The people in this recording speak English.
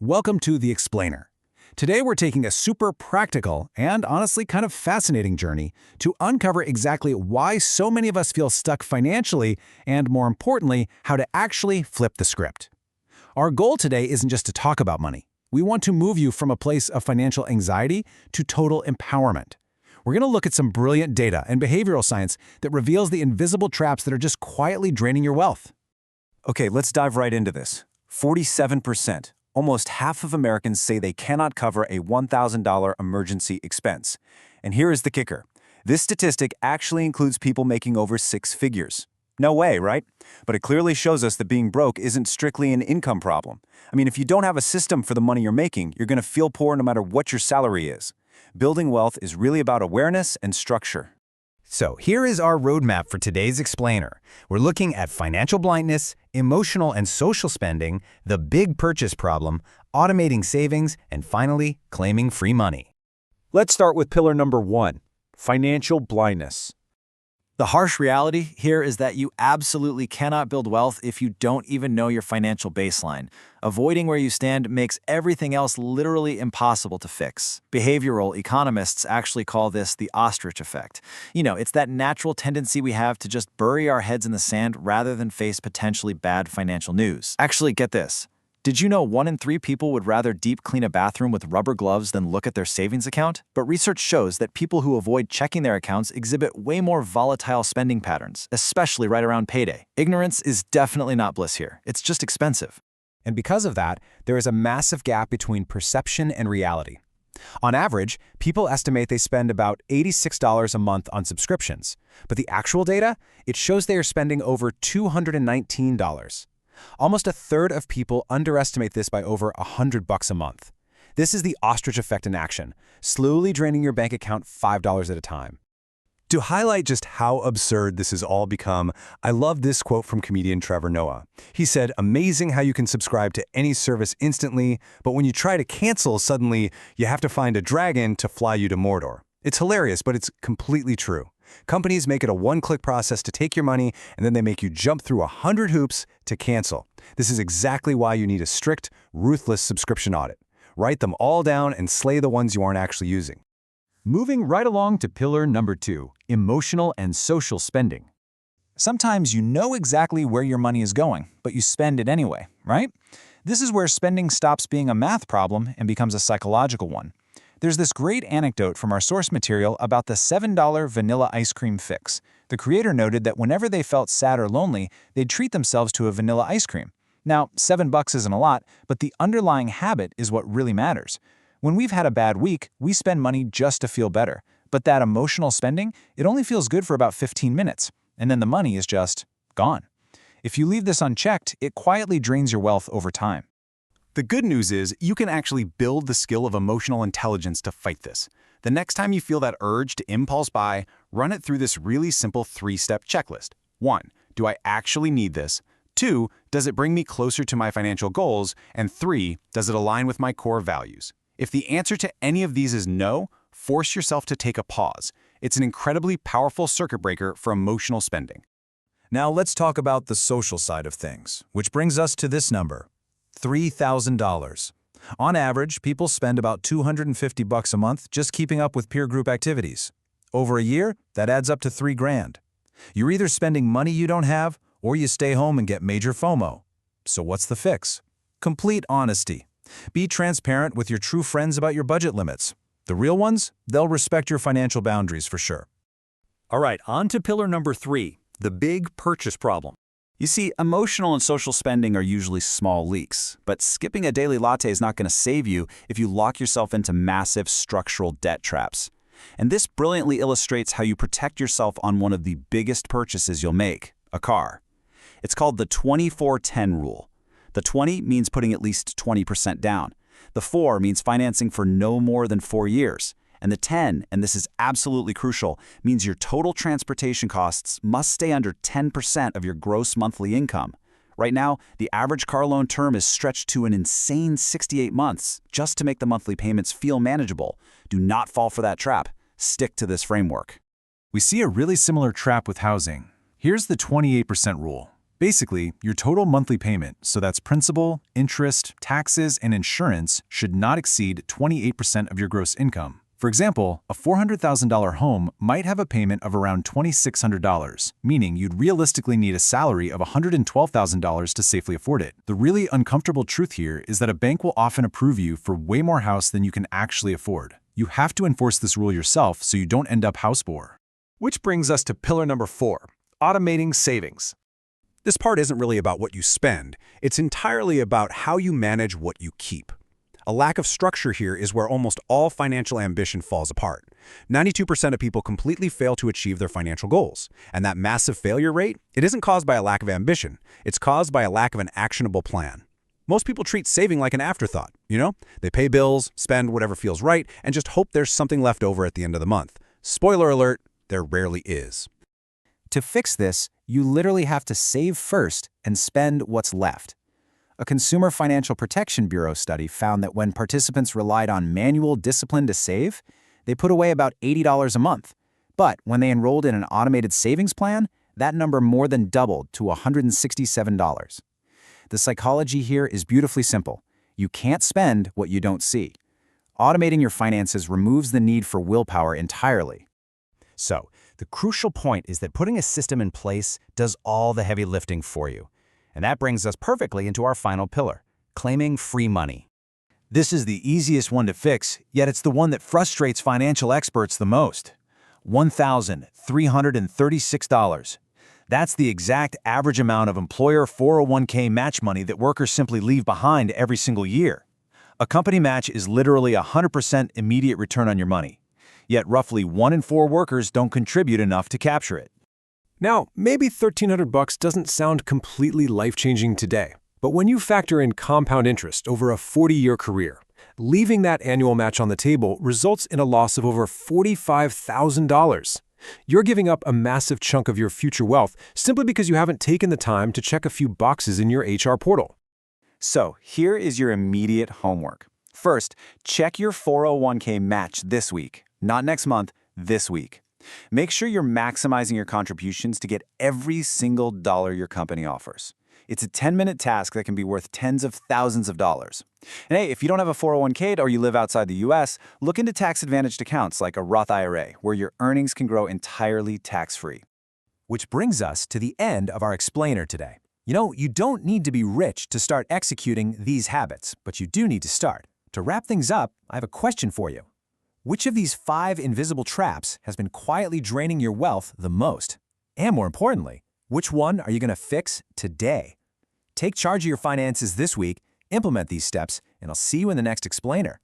Welcome to The Explainer. Today we're taking a super practical and honestly kind of fascinating journey to uncover exactly why so many of us feel stuck financially and, more importantly, how to actually flip the script. Our goal today isn't just to talk about money. We want to move you from a place of financial anxiety to total empowerment. We're going to look at some brilliant data and behavioral science that reveals the invisible traps that are just quietly draining your wealth. Okay, let's dive right into this. 47%. Almost half of Americans say they cannot cover a $1,000 emergency expense. And here is the kicker. This statistic actually includes people making over six figures. No way, right? But it clearly shows us that being broke isn't strictly an income problem. I mean, if you don't have a system for the money you're making, you're going to feel poor no matter what your salary is. Building wealth is really about awareness and structure. So here is our roadmap for today's explainer. We're looking at financial blindness, emotional and social spending, the big purchase problem, automating savings, and finally, claiming free money. Let's start with pillar number 1, financial blindness. The harsh reality here is that you absolutely cannot build wealth if you don't even know your financial baseline. Avoiding where you stand makes everything else literally impossible to fix. Behavioral economists actually call this the ostrich effect. It's that natural tendency we have to just bury our heads in the sand rather than face potentially bad financial news. Actually, get this. Did you know 1 in 3 people would rather deep clean a bathroom with rubber gloves than look at their savings account? But research shows that people who avoid checking their accounts exhibit way more volatile spending patterns, especially right around payday. Ignorance is definitely not bliss here. It's just expensive. And because of that, there is a massive gap between perception and reality. On average, people estimate they spend about $86 a month on subscriptions. But the actual data? It shows they are spending over $219. Almost a third of people underestimate this by over $100 a month. This is the ostrich effect in action, slowly draining your bank account $5 at a time. To highlight just how absurd this has all become, I love this quote from comedian Trevor Noah. He said, "Amazing how you can subscribe to any service instantly, but when you try to cancel, suddenly you have to find a dragon to fly you to Mordor." It's hilarious, but it's completely true. Companies make it a one-click process to take your money, and then they make you jump through 100 hoops to cancel. This is exactly why you need a strict, ruthless subscription audit. Write them all down and slay the ones you aren't actually using. Moving right along to pillar number 2, emotional and social spending. Sometimes you know exactly where your money is going, but you spend it anyway, right? This is where spending stops being a math problem and becomes a psychological one. There's this great anecdote from our source material about the $7 vanilla ice cream fix. The creator noted that whenever they felt sad or lonely, they'd treat themselves to a vanilla ice cream. Now, $7 isn't a lot, but the underlying habit is what really matters. When we've had a bad week, we spend money just to feel better. But that emotional spending, it only feels good for about 15 minutes, and then the money is just gone. If you leave this unchecked, it quietly drains your wealth over time. The good news is you can actually build the skill of emotional intelligence to fight this. The next time you feel that urge to impulse buy, run it through this really simple 3-step checklist. 1. Do I actually need this? 2. Does it bring me closer to my financial goals? And 3. Does it align with my core values? If the answer to any of these is no, force yourself to take a pause. It's an incredibly powerful circuit breaker for emotional spending. Now let's talk about the social side of things, which brings us to this number. $3,000. On average, people spend about $250 a month just keeping up with peer group activities. Over a year, that adds up to $3 grand. You're either spending money you don't have, or you stay home and get major FOMO. So what's the fix? Complete honesty. Be transparent with your true friends about your budget limits. The real ones, they'll respect your financial boundaries for sure. All right, on to pillar number 3, the big purchase problem. You see, emotional and social spending are usually small leaks, but skipping a daily latte is not going to save you if you lock yourself into massive structural debt traps. And this brilliantly illustrates how you protect yourself on one of the biggest purchases you'll make, a car. It's called the 24-10 rule. The 20 means putting at least 20% down. The 4 means financing for no more than 4 years. And the 10, and this is absolutely crucial, means your total transportation costs must stay under 10% of your gross monthly income. Right now, the average car loan term is stretched to an insane 68 months just to make the monthly payments feel manageable. Do not fall for that trap. Stick to this framework. We see a really similar trap with housing. Here's the 28% rule. Basically, your total monthly payment, so that's principal, interest, taxes, and insurance, should not exceed 28% of your gross income. For example, a $400,000 home might have a payment of around $2,600, meaning you'd realistically need a salary of $112,000 to safely afford it. The really uncomfortable truth here is that a bank will often approve you for way more house than you can actually afford. You have to enforce this rule yourself so you don't end up house poor. Which brings us to pillar number 4, automating savings. This part isn't really about what you spend. It's entirely about how you manage what you keep. A lack of structure here is where almost all financial ambition falls apart. 92% of people completely fail to achieve their financial goals. And that massive failure rate, it isn't caused by a lack of ambition. It's caused by a lack of an actionable plan. Most people treat saving like an afterthought, you know? They pay bills, spend whatever feels right, and just hope there's something left over at the end of the month. Spoiler alert, there rarely is. To fix this, you literally have to save first and spend what's left. A Consumer Financial Protection Bureau study found that when participants relied on manual discipline to save, they put away about $80 a month. But when they enrolled in an automated savings plan, that number more than doubled to $167. The psychology here is beautifully simple. You can't spend what you don't see. Automating your finances removes the need for willpower entirely. So, the crucial point is that putting a system in place does all the heavy lifting for you. And that brings us perfectly into our final pillar, claiming free money. This is the easiest one to fix, yet it's the one that frustrates financial experts the most. $1,336. That's the exact average amount of employer 401k match money that workers simply leave behind every single year. A company match is literally 100% immediate return on your money. Yet roughly 1 in 4 workers don't contribute enough to capture it. Now, maybe $1,300 doesn't sound completely life-changing today, but when you factor in compound interest over a 40-year career, leaving that annual match on the table results in a loss of over $45,000. You're giving up a massive chunk of your future wealth simply because you haven't taken the time to check a few boxes in your HR portal. So, here is your immediate homework. First, check your 401k match this week, not next month, this week. Make sure you're maximizing your contributions to get every single dollar your company offers. It's a 10-minute task that can be worth tens of thousands of dollars. And hey, if you don't have a 401k or you live outside the US, look into tax-advantaged accounts like a Roth IRA, where your earnings can grow entirely tax-free. Which brings us to the end of our explainer today. You know, you don't need to be rich to start executing these habits, but you do need to start. To wrap things up, I have a question for you. Which of these 5 invisible traps has been quietly draining your wealth the most? And more importantly, which one are you going to fix today? Take charge of your finances this week, implement these steps, and I'll see you in the next explainer.